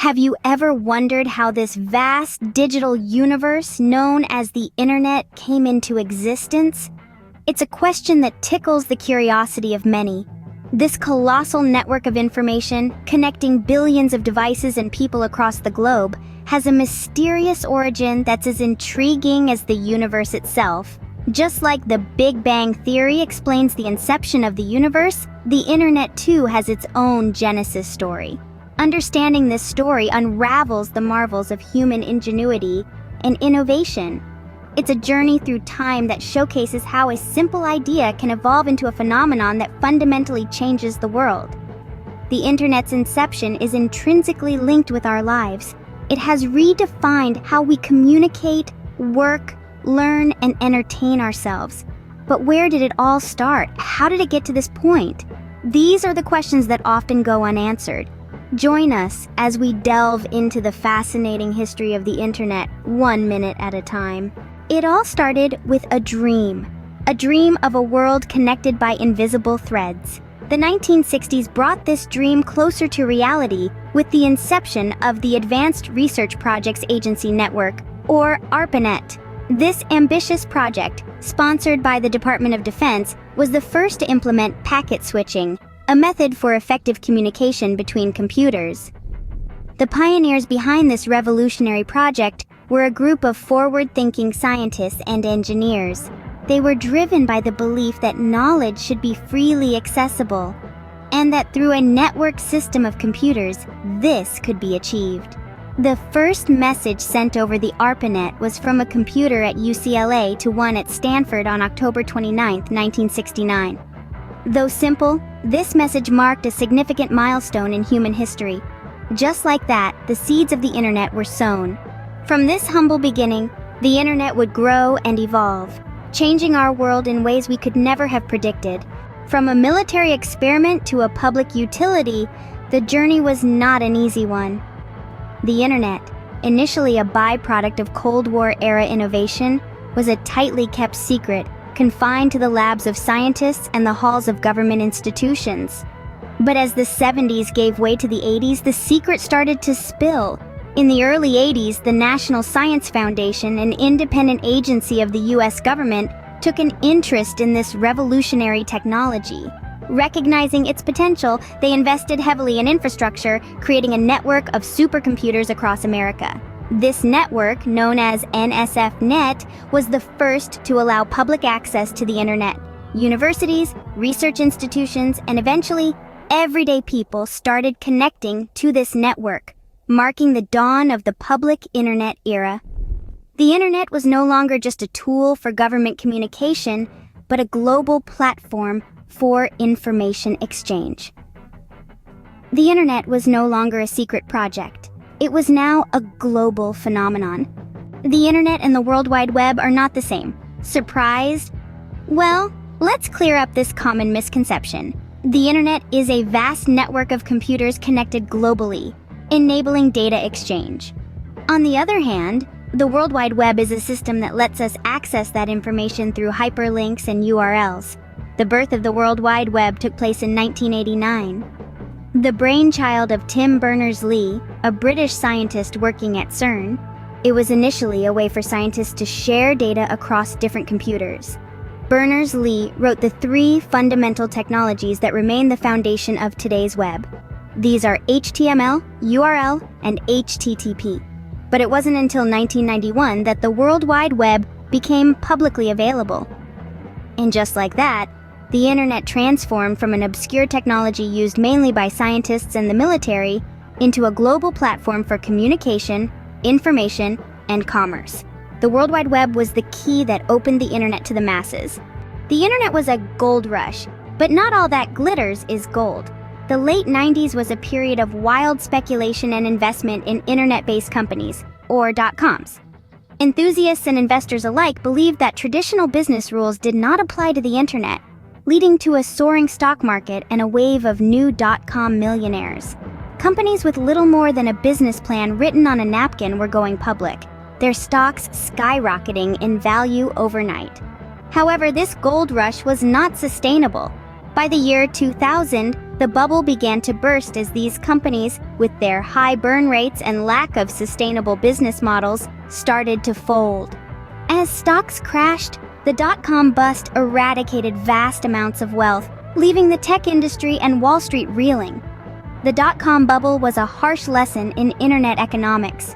Have you ever wondered how this vast digital universe known as the internet came into existence? It's a question that tickles the curiosity of many. This colossal network of information, connecting billions of devices and people across the globe, has a mysterious origin that's as intriguing as the universe itself. Just like the Big Bang Theory explains the inception of the universe, the internet too has its own genesis story. Understanding this story unravels the marvels of human ingenuity and innovation. It's a journey through time that showcases how a simple idea can evolve into a phenomenon that fundamentally changes the world. The internet's inception is intrinsically linked with our lives. It has redefined how we communicate, work, learn, and entertain ourselves. But where did it all start? How did it get to this point? These are the questions that often go unanswered. Join us as we delve into the fascinating history of the internet 1 minute at a time. It all started with a dream of a world connected by invisible threads. The 1960s brought this dream closer to reality with the inception of the Advanced Research Projects Agency Network, or ARPANET. This ambitious project, sponsored by the Department of Defense, was the first to implement packet switching, a method for effective communication between computers. The pioneers behind this revolutionary project were a group of forward-thinking scientists and engineers. They were driven by the belief that knowledge should be freely accessible, and that through a networked system of computers, this could be achieved. The first message sent over the ARPANET was from a computer at UCLA to one at Stanford on October 29, 1969. Though simple, this message marked a significant milestone in human history. Just like that, the seeds of the internet were sown. From this humble beginning, the internet would grow and evolve, changing our world in ways we could never have predicted. From a military experiment to a public utility, the journey was not an easy one. The internet, initially a byproduct of Cold War-era innovation, was a tightly kept secret, confined to the labs of scientists and the halls of government institutions. But as the 70s gave way to the 80s, the secret started to spill. In the early 80s, the National Science Foundation, an independent agency of the US government, took an interest in this revolutionary technology. Recognizing its potential, they invested heavily in infrastructure, creating a network of supercomputers across America. This network, known as NSF-Net, was the first to allow public access to the internet. Universities, research institutions, and eventually, everyday people started connecting to this network, marking the dawn of the public internet era. The internet was no longer just a tool for government communication, but a global platform for information exchange. The internet was no longer a secret project. It was now a global phenomenon. The internet and the World Wide Web are not the same. Surprised? Well, let's clear up this common misconception. The internet is a vast network of computers connected globally, enabling data exchange. On the other hand, the World Wide Web is a system that lets us access that information through hyperlinks and URLs. The birth of the World Wide Web took place in 1989. The brainchild of Tim Berners-Lee, a British scientist working at CERN, it was initially a way for scientists to share data across different computers. Berners-Lee wrote the 3 fundamental technologies that remain the foundation of today's web. These are HTML, URL, and HTTP. But it wasn't until 1991 that the World Wide Web became publicly available. And just like that, the internet transformed from an obscure technology used mainly by scientists and the military into a global platform for communication, information, and commerce. The World Wide Web was the key that opened the internet to the masses. The internet was a gold rush, but not all that glitters is gold. The late 90s was a period of wild speculation and investment in internet-based companies, or .coms. Enthusiasts and investors alike believed that traditional business rules did not apply to the internet, leading to a soaring stock market and a wave of new .com millionaires. Companies with little more than a business plan written on a napkin were going public, their stocks skyrocketing in value overnight. However, this gold rush was not sustainable. By the year 2000, The bubble began to burst as these companies, with their high burn rates and lack of sustainable business models, started to fold. As stocks crashed, the dot-com bust eradicated vast amounts of wealth, leaving the tech industry and Wall Street reeling. The dot-com bubble was a harsh lesson in internet economics.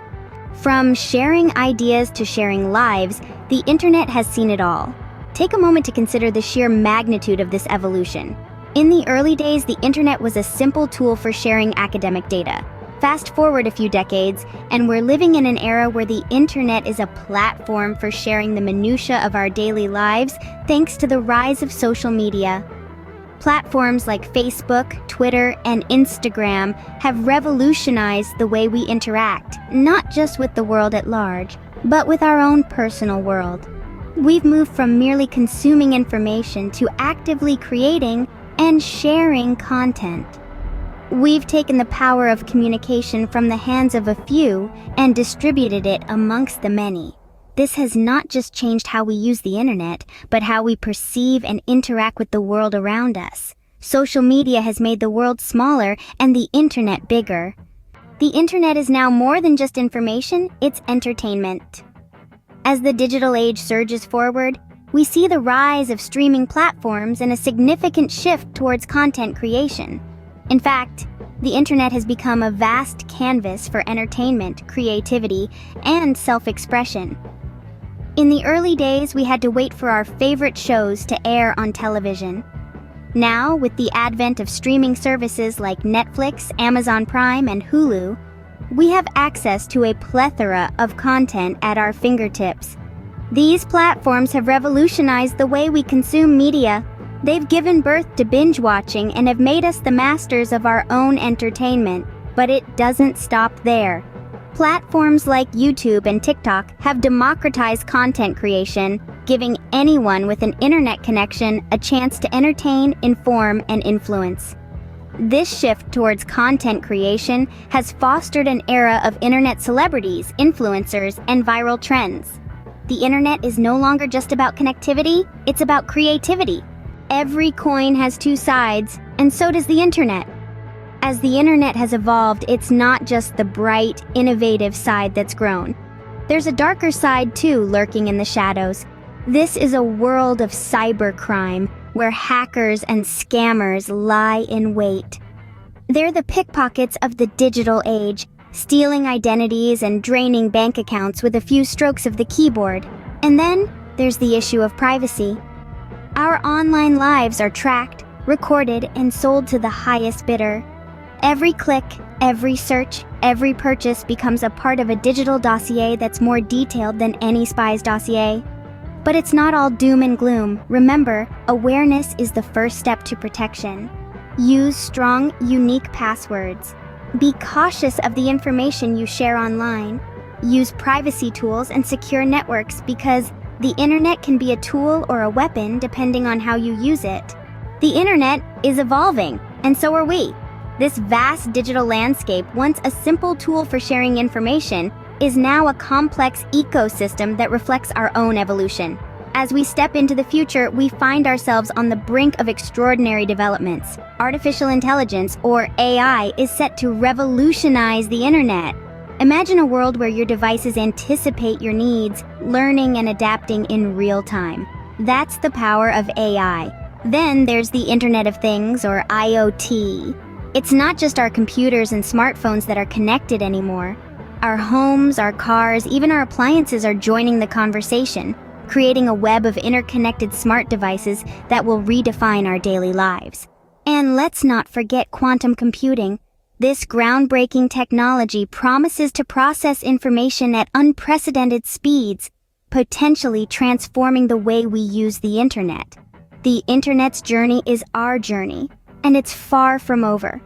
From sharing ideas to sharing lives, the internet has seen it all. Take a moment to consider the sheer magnitude of this evolution. In the early days, the internet was a simple tool for sharing academic data. Fast forward a few decades, and we're living in an era where the internet is a platform for sharing the minutiae of our daily lives thanks to the rise of social media. Platforms like Facebook, Twitter, and Instagram have revolutionized the way we interact, not just with the world at large, but with our own personal world. We've moved from merely consuming information to actively creating and sharing content. We've taken the power of communication from the hands of a few and distributed it amongst the many. This has not just changed how we use the internet, but how we perceive and interact with the world around us. Social media has made the world smaller and the internet bigger. The internet is now more than just information, it's entertainment. As the digital age surges forward, we see the rise of streaming platforms and a significant shift towards content creation. In fact, the internet has become a vast canvas for entertainment, creativity, and self-expression. In the early days, we had to wait for our favorite shows to air on television. Now, with the advent of streaming services like Netflix, Amazon Prime, and Hulu, we have access to a plethora of content at our fingertips. These platforms have revolutionized the way we consume media. They've given birth to binge watching and have made us the masters of our own entertainment. But it doesn't stop there. Platforms like YouTube and TikTok have democratized content creation, giving anyone with an internet connection a chance to entertain, inform, and influence. This shift towards content creation has fostered an era of internet celebrities, influencers, and viral trends. The internet is no longer just about connectivity, it's about creativity. Every coin has two sides, and so does the internet. As the internet has evolved, it's not just the bright, innovative side that's grown. There's a darker side too lurking in the shadows. This is a world of cybercrime, where hackers and scammers lie in wait. They're the pickpockets of the digital age, stealing identities and draining bank accounts with a few strokes of the keyboard. And then there's the issue of privacy. Our online lives are tracked, recorded, and sold to the highest bidder. Every click, every search, every purchase becomes a part of a digital dossier that's more detailed than any spy's dossier. But it's not all doom and gloom. Remember, awareness is the first step to protection. Use strong, unique passwords. Be cautious of the information you share online. Use privacy tools and secure networks because the internet can be a tool or a weapon depending on how you use it. The internet is evolving, and so are we. This vast digital landscape, once a simple tool for sharing information, is now a complex ecosystem that reflects our own evolution. As we step into the future, we find ourselves on the brink of extraordinary developments. Artificial intelligence, or AI, is set to revolutionize the internet. Imagine a world where your devices anticipate your needs, learning and adapting in real time. That's the power of AI. Then there's the Internet of Things, or IoT. It's not just our computers and smartphones that are connected anymore. Our homes, our cars, even our appliances are joining the conversation, creating a web of interconnected smart devices that will redefine our daily lives. And let's not forget quantum computing. This groundbreaking technology promises to process information at unprecedented speeds, potentially transforming the way we use the internet. The internet's journey is our journey, and it's far from over.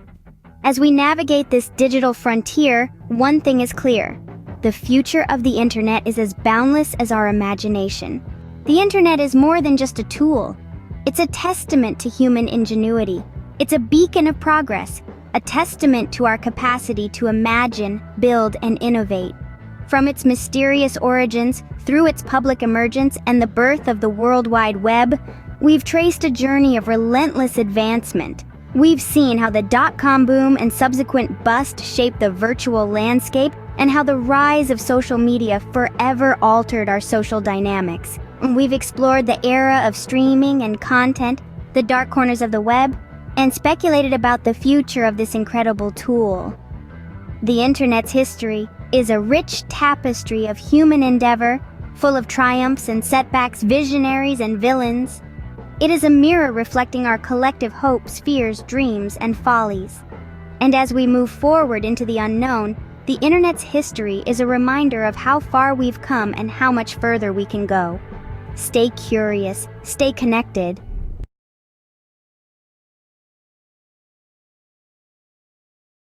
As we navigate this digital frontier, one thing is clear. The future of the internet is as boundless as our imagination. The internet is more than just a tool. It's a testament to human ingenuity. It's a beacon of progress, a testament to our capacity to imagine, build, and innovate. From its mysterious origins, through its public emergence, and the birth of the World Wide Web, we've traced a journey of relentless advancement. We've seen how the dot-com boom and subsequent bust shaped the virtual landscape, and how the rise of social media forever altered our social dynamics. We've explored the era of streaming and content, the dark corners of the web, and speculated about the future of this incredible tool. The internet's history is a rich tapestry of human endeavor, full of triumphs and setbacks, visionaries and villains. It is a mirror reflecting our collective hopes, fears, dreams, and follies. And as we move forward into the unknown, the internet's history is a reminder of how far we've come and how much further we can go. Stay curious, stay connected,